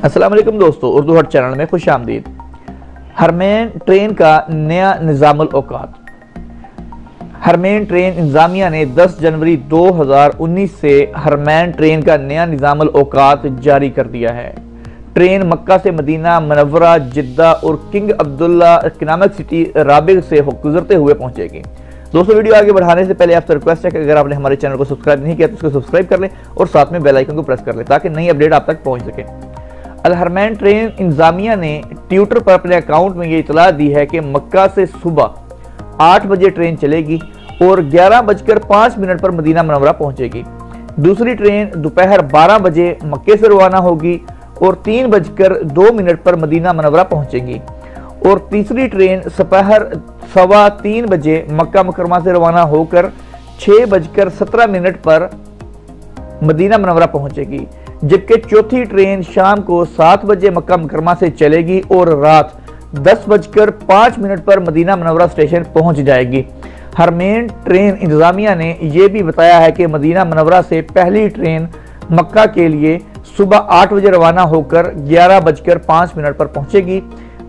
अस्सलाम वालेकुम दोस्तों, उर्दू हट चैनल में खुश आमदीद। हरमैन ट्रेन का नया निज़ामुल औकात। हरमैन ट्रेन इंतज़ामिया ने 10 जनवरी 2019 से हरमैन ट्रेन का नया निज़ामुल औकात जारी कर दिया है। ट्रेन मक्का से मदीना मनव्वरा, जिद्दा और king Abdullah economic city Rabigh से गुजरते हुए पहुंचेगी। दोस्तों, वीडियो आगे बढ़ाने से पहले आपसे रिक्वेस्ट है कि अगर आपने हमारे चैनल को सब्सक्राइब नहीं किया तो उसको सब्सक्राइब कर लें और साथ में बेल आइकन को प्रेस कर लें ताकि नई अपडेट आप तक पहुंच सके। अल हरमैन ट्रेन इंतजामिया ने ट्विटर पर अपने अकाउंट में ये इतला दी है कि मक्का से सुबह 8 बजे ट्रेन चलेगी और 11:05 पर मदीना मनव्वरा पहुंचेगी। दूसरी ट्रेन दोपहर 12 बजे मक्के से रवाना होगी और 3:02 पर मदीना मनव्वरा पहुंचेगी और तीसरी ट्रेन दोपहर 3:15 बजे मक्का मुकरमा से रवाना होकर 6:17 पर मदीना मनव्वरा पहुंचेगी, जबकि चौथी ट्रेन शाम को 7 बजे मक्का मुकरमा से चलेगी और रात 10:05 पर मदीना मनव्वरा स्टेशन पहुंच जाएगी। हरमैन ट्रेन इंतजामिया ने यह भी बताया है कि मदीना मनव्वरा से पहली ट्रेन मक्का के लिए सुबह 8 बजे रवाना होकर 11:05 पर पहुंचेगी।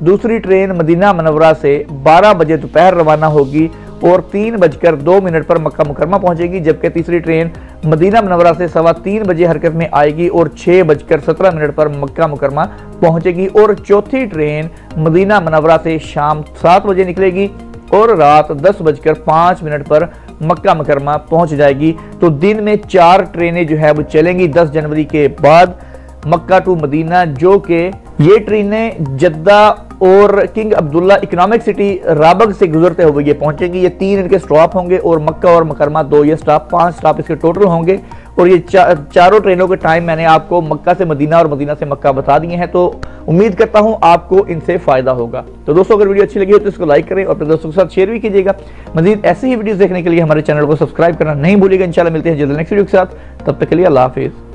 दूसरी ट्रेन मदीना मनव्वरा से 12 बजे दोपहर रवाना होगी और 3:02 पर मक्का मुकरमा पहुंचेगी, जबकि तीसरी ट्रेन मदीना मनव्वरा से 3:15 बजे हरकत में आएगी और 6:17 पर मक्का मुकरमा पहुंचेगी और चौथी ट्रेन मदीना मनव्वरा से शाम 7 बजे निकलेगी और रात 10:05 पर मक्का मुकरमा पहुंच जाएगी। तो दिन में 4 ट्रेनें जो है वो चलेंगी 10 जनवरी के बाद मक्का टू मदीना, जो कि ये ट्रेनें जद्दा और किंग अब्दुल्ला इकनॉमिक सिटी राबग से गुजरते हुए ये पहुंचेंगी। ये 3 इनके स्टॉप होंगे और मक्का और मुकरमा 2 ये स्टॉप, 5 स्टॉप इसके टोटल होंगे। और ये चारों ट्रेनों के टाइम मैंने आपको मक्का से मदीना और मदीना से मक्का बता दिए हैं, तो उम्मीद करता हूं आपको इनसे फायदा होगा। तो दोस्तों, अगर वीडियो अच्छी लगी हो तो इसको लाइक करें और अपने दोस्तों के साथ शेयर भी कीजिएगा। मजीद ऐसी ही वीडियो देखने के लिए हमारे चैनल को सब्सक्राइब करना नहीं भूलिएगा। इंशाल्लाह मिलते हैं जल्द नेक्स्ट वीडियो के साथ, तब तक के लिए अल्लाह हाफिज़।